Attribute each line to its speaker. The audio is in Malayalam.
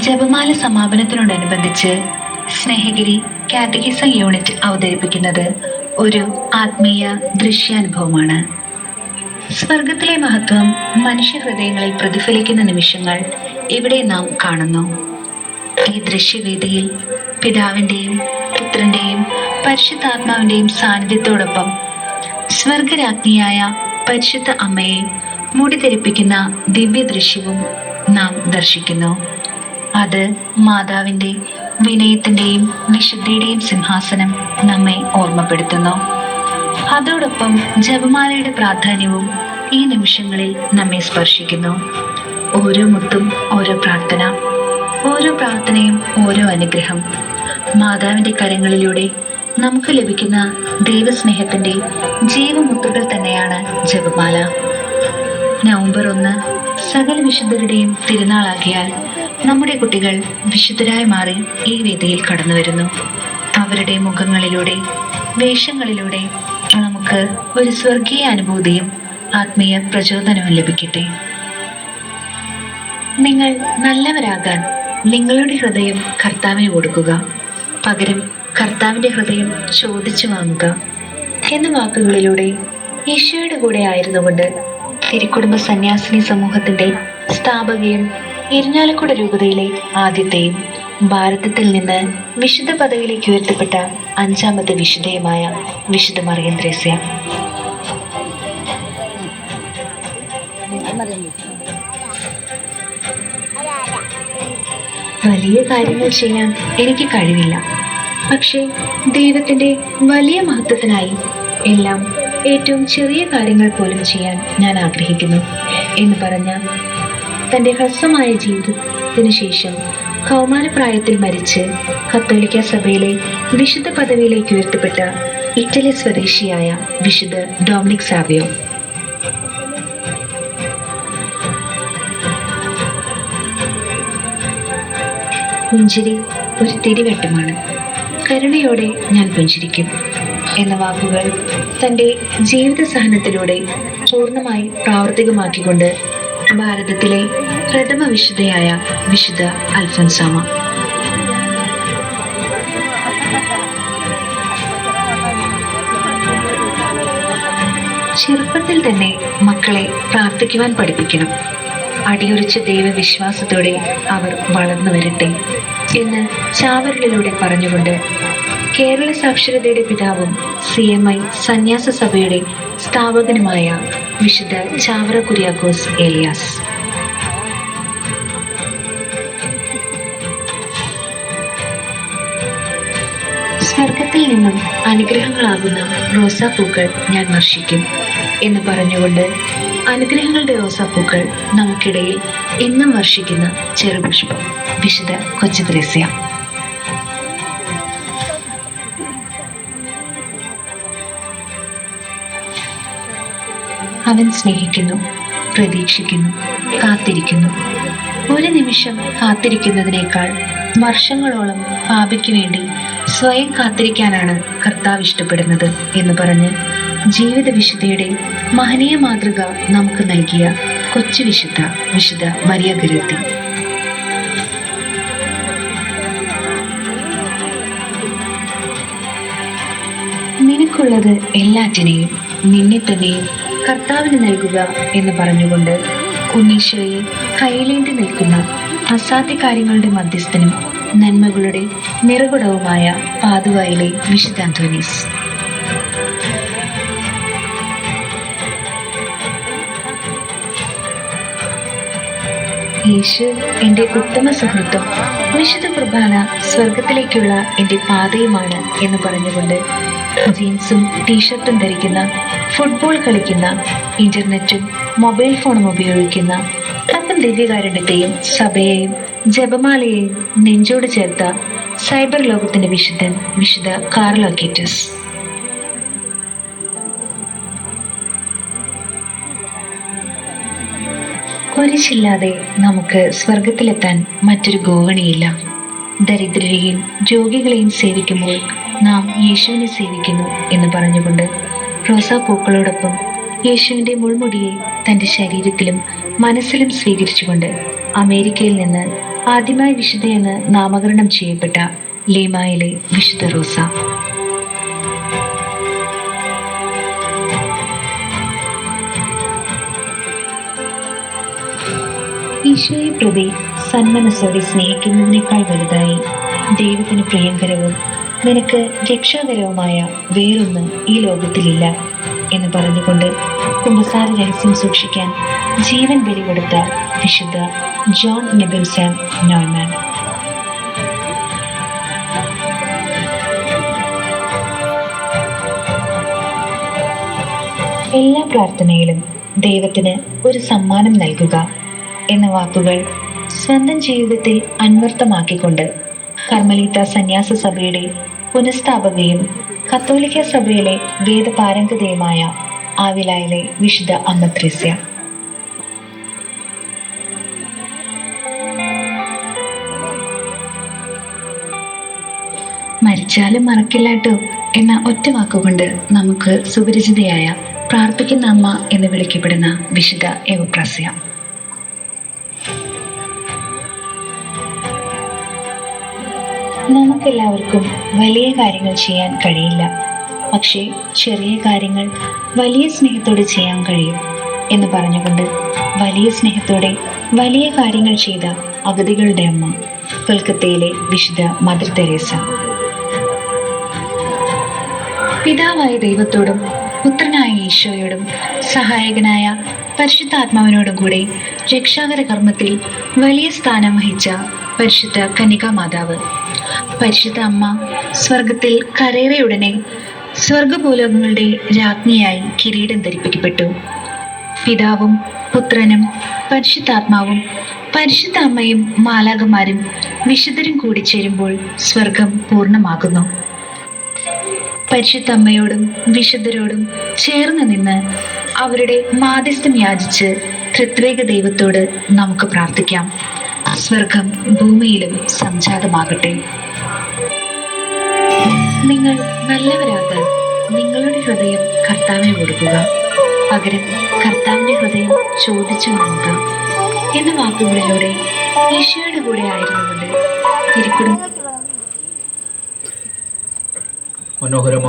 Speaker 1: ജപമാല സമാപനത്തിനോടനുബന്ധിച്ച് സ്നേഹഗിരി കാറ്റഗിസം യൂണിറ്റ് അവതരിപ്പിക്കുന്നത് ഒരു ആത്മീയ ദൃശ്യാനുഭവമാണ്. സ്വർഗത്തിലെ മഹത്വം മനുഷ്യഹൃദയങ്ങളിൽ പ്രതിഫലിക്കുന്ന നിമിഷങ്ങൾ ഇവിടെ നാം കാണുന്നു. ഈ ദൃശ്യവേദിയിൽ പിതാവിൻ്റെയും പുത്രന്റെയും പരിശുദ്ധാത്മാവിന്റെയും സാന്നിധ്യത്തോടൊപ്പം സ്വർഗരാജ്ഞിയായ പരിശുദ്ധ അമ്മയെ മുടിധരിപ്പിക്കുന്ന ദിവ്യ ദൃശ്യവും നാം ദർശിക്കുന്നു. അത് മാതാവിന്റെ വിനയത്തിന്റെയും വിശുദ്ധിയുടെയും സിംഹാസനം നമ്മെ ഓർമ്മപ്പെടുത്തുന്നു. അതോടൊപ്പം ജപമാലയുടെ പ്രാധാന്യവും ഈ നിമിഷങ്ങളിൽ നമ്മെ സ്പർശിക്കുന്നു. ഓരോ മുത്തും ഓരോ പ്രാർത്ഥന, ഓരോ പ്രാർത്ഥനയും ഓരോ അനുഗ്രഹം. മാതാവിന്റെ കരങ്ങളിലൂടെ നമുക്ക് ലഭിക്കുന്ന ദൈവസ്നേഹത്തിന്റെ ജീവമുത്തുകൾ തന്നെയാണ് ജപമാല. നവംബർ 1 സകല വിശുദ്ധരുടെയും തിരുനാളാകിയാൽ നമ്മുടെ കുട്ടികൾ വിശുദ്ധരായി മാറി ഈ വേദിയിൽ കടന്നു വരുന്നു. അവരുടെ മുഖങ്ങളിലൂടെ, വേഷങ്ങളിലൂടെ നമുക്ക് ഒരു സ്വർഗീയ അനുഭൂതിയും ആത്മീയ പ്രചോദനവും ലഭിക്കട്ടെ. നിങ്ങൾ നല്ലവരാകാൻ നിങ്ങളുടെ ഹൃദയം കർത്താവിന് കൊടുക്കുക, പകരം കർത്താവിന്റെ ഹൃദയം ചോദിച്ചു വാങ്ങുക എന്ന വാക്കുകളിലൂടെ ഈശോയുടെ കൂടെ ആയിരുന്നുകൊണ്ട് തിരുക്കുടുംബ സന്യാസിനി സമൂഹത്തിന്റെ സ്ഥാപകയും ഇരിഞ്ഞാലക്കുട രൂപതയിലെ ആദ്യത്തെയും ഭാരതത്തിൽ നിന്ന് വിശുദ്ധ പദവിയിലേക്ക് ഉയർത്തപ്പെട്ട 5ാമത്തെ വിശുദ്ധയുമായ വിശുദ്ധ മറിയം ത്രേസ്യ. വലിയ കാര്യങ്ങൾ ചെയ്യാൻ എനിക്ക് കഴിവില്ല, പക്ഷേ ദൈവത്തിന്റെ വലിയ മഹത്വത്തിനായി എല്ലാം ഏറ്റവും ചെറിയ കാര്യങ്ങൾ പോലും ചെയ്യാൻ ഞാൻ ആഗ്രഹിക്കുന്നു എന്ന് പറഞ്ഞ തന്റെ ഹ്രസ്വമായ ജീവിതത്തിനു ശേഷം കൗമാരപ്രായത്തിൽ മരിച്ച് കത്തോലിക്ക സഭയിലെ വിശുദ്ധ പദവിയിലേക്ക് ഉയർത്തപ്പെട്ട ഇറ്റലി സ്വദേശിയായ വിശുദ്ധ ഡൊമിനിക് സാവിയോ. പുഞ്ചിരി ഒരു തിരിവട്ടമാണ്, കരുണയോടെ ഞാൻ പുഞ്ചിരിക്കും എന്ന വാക്കുകൾ തന്റെ ജീവിത സഹനത്തിലൂടെ പൂർണ്ണമായി പ്രാവർത്തികമാക്കിക്കൊണ്ട് ഭാരതത്തിലെ പ്രഥമ വിശുദ്ധയായ വിശുദ്ധ അൽഫോൻസാമ. ചെറുപ്പത്തിൽ തന്നെ മക്കളെ പ്രാർത്ഥിക്കുവാൻ പഠിപ്പിക്കണം. അടിയുറച്ച ദൈവവിശ്വാസത്തോടെ അവർ വളർന്നു വരട്ടെ എന്ന് ചാവരുളിലൂടെ പറഞ്ഞുകൊണ്ട് കേരള സാക്ഷരതയുടെ പിതാവും CMI സന്യാസ സഭയുടെ സ്ഥാപകനുമായ വിശുദ്ധ ചാവറ കുര്യാക്കോസ് ഏലിയാസ്. സ്വർഗത്തിൽ നിന്നും അനുഗ്രഹങ്ങളാകുന്ന റോസാപ്പൂക്കൾ ഞാൻ വർഷിക്കും എന്ന് പറഞ്ഞുകൊണ്ട് അനുഗ്രഹങ്ങളുടെ റോസാപ്പൂക്കൾ നമുക്കിടയിൽ എന്നും വർഷിക്കുന്ന ചെറുപുഷ്പം വിശുദ്ധ കൊച്ചു ത്രേസ്യ. അവൻ സ്നേഹിക്കുന്നു, പ്രതീക്ഷിക്കുന്നു, കാത്തിരിക്കുന്നു. ഒരു നിമിഷം കാത്തിരിക്കുന്നതിനേക്കാൾ വർഷങ്ങളോളം പാപിക്ക് വേണ്ടി സ്വയം കാത്തിരിക്കാനാണ് കർത്താവ് ഇഷ്ടപ്പെടുന്നത് എന്ന് പറഞ്ഞ് ജീവിത വിശുദ്ധിയുടെ മഹനീയ മാതൃക നമുക്ക് നൽകിയ കൊച്ചു വിശുദ്ധ വിശുദ്ധ മരിയ ഗരേത്തി. നിനക്കുള്ളത് എല്ലാറ്റിനെയും നിന്നെ തന്നെയും കർത്താവിന് നൽകുക എന്ന് പറഞ്ഞുകൊണ്ട് ഉണ്ണീശോയെ കയ്യിലേന്തി നിൽക്കുന്ന അസാധ്യ കാര്യങ്ങളുടെ മധ്യസ്ഥനും നന്മകളുടെ നിറകുടവുമായ പാതുവായിലെ വിശുദ്ധ അന്തോനീസ്. യേശു എൻ്റെ ഉത്തമ സുഹൃത്തും വിശുദ്ധ കുർബാന സ്വർഗത്തിലേക്കുള്ള എൻ്റെ പാതയുമാണ് എന്ന് പറഞ്ഞുകൊണ്ട് ജീൻസും ടീഷർട്ടും ധരിക്കുന്ന, ഫുട്ബോൾ കളിക്കുന്ന, ഇന്റർനെറ്റും മൊബൈൽ ഫോണും ഉപയോഗിക്കുന്ന അപ്പം ദിവ്യകാരുണ്യത്തെയും സഭയെയും ജപമാലയെയും നെഞ്ചോട് ചേർത്ത സൈബർ ലോകത്തിന്റെ വിശുദ്ധൻ വിശുദ്ധ കാർലോ അക്വീറ്റസ്. കുരിശില്ലാതെ നമുക്ക് സ്വർഗത്തിലെത്താൻ മറ്റൊരു ഗോവണിയില്ല. ദരിദ്രരെയും രോഗികളെയും സേവിക്കുമ്പോൾ നാം യേശുവിനെ സേവിക്കുന്നു എന്ന് പറഞ്ഞുകൊണ്ട് റോസാപ്പൂക്കളോടൊപ്പം യേശുവിന്റെ മുൾമുടിയെ തന്റെ ശരീരത്തിലും മനസ്സിലും സ്വീകരിച്ചുകൊണ്ട് അമേരിക്കയിൽ നിന്ന് ആദ്യമായി വിശുദ്ധയെന്ന് നാമകരണം ചെയ്യപ്പെട്ട ലീമായിലെ വിശുദ്ധ റോസ. ഈശോയെ പ്രതി സന്മനസ്സോടെ സ്നേഹിക്കുന്നതിനേക്കാൾ വലുതായി ദൈവത്തിന് പ്രിയങ്കരവും നിനക്ക് രക്ഷാകരവുമായ വേറൊന്ന് ഈ ലോകത്തിലില്ല എന്ന് പറഞ്ഞുകൊണ്ട് കുമ്പസാര രഹസ്യം സൂക്ഷിക്കാൻ ജീവൻ ബലി കൊടുത്ത വിശുദ്ധ ജോൺ നെബൻസാം നോയ്മാൻ. എല്ലാ പ്രാർത്ഥനയിലും ദൈവത്തിന് ഒരു സമ്മാനം നൽകുക എന്ന വാക്കുകൾ സ്വന്തം ജീവിതത്തിൽ അന്വർത്ഥമാക്കിക്കൊണ്ട് കർമ്മലീത്ത സന്യാസ സഭയുടെ പുനഃസ്ഥാപകയും കത്തോലിക്ക സഭയിലെ വേദപാരംഗതയുമായ ആവിലായിലെ വിശുദ്ധ അമ്മ ത്രേസ്യ. മരിച്ചാലും മറക്കില്ലാട്ടോ എന്ന ഒറ്റ വാക്കുകൊണ്ട് നമുക്ക് സുപരിചിതയായ പ്രാർത്ഥിക്കുന്ന അമ്മ എന്ന് വിളിക്കപ്പെടുന്ന വിശുദ്ധ എവപ്രാസ്യ. നമുക്കെല്ലാവർക്കും വലിയ കാര്യങ്ങൾ ചെയ്യാൻ കഴിയില്ല, പക്ഷേ ചെറിയ കാര്യങ്ങൾ വലിയ സ്നേഹത്തോടെ ചെയ്യാൻ കഴിയും എന്ന് പറഞ്ഞുകൊണ്ട് വലിയ സ്നേഹത്തോടെ വലിയ കാര്യങ്ങൾ ചെയ്ത അഗതികളുടെ അമ്മ കൊൽക്കത്തയിലെ വിശുദ്ധ മദർ തെരേസ. പിതാവായ ദൈവത്തോടും പുത്രനായ ഈശോയോടും സഹായകനായ പരിശുദ്ധാത്മാവിനോടും കൂടെ രക്ഷാകര കർമ്മത്തിൽ വലിയ സ്ഥാനം വഹിച്ച പരിശുദ്ധ കന്യകാമാതാവ്, പരിശുദ്ധ അമ്മ സ്വർഗത്തിൽ കരേറിയുടനെ സ്വർഗഭൂലോകങ്ങളുടെ രാജ്ഞിയായി കിരീടം ധരിപ്പിക്കപ്പെട്ടു. പിതാവും പുത്രനും പരിശുദ്ധാത്മാവും പരിശുദ്ധ അമ്മയും മാലാഖമാരും വിശുദ്ധരും കൂടി ചേരുമ്പോൾ സ്വർഗം പൂർണ്ണമാകുന്നു. പരിശുദ്ധ അമ്മയോടും വിശുദ്ധരോടും ചേർന്ന് നിന്ന് അവരുടെ മാധ്യസ്ഥം യാചിച്ച് ത്രിത്വേക ദൈവത്തോട് നമുക്ക് പ്രാർത്ഥിക്കാം. സ്വർഗം ഭൂമിയിലും സംജാതമാകട്ടെ. നിങ്ങൾ നല്ലവരാകാൻ നിങ്ങളുടെ ഹൃദയം കർത്താവിന് കൊടുക്കുക, പകരം കർത്താവിന്റെ ഹൃദയം ചോദിച്ചു വാങ്ങുക എന്ന വാക്കുകളിലൂടെ ഈശോയുടെ കൂടെ ആയിരുന്നുകൊണ്ട് തിരുക്കുടുംബം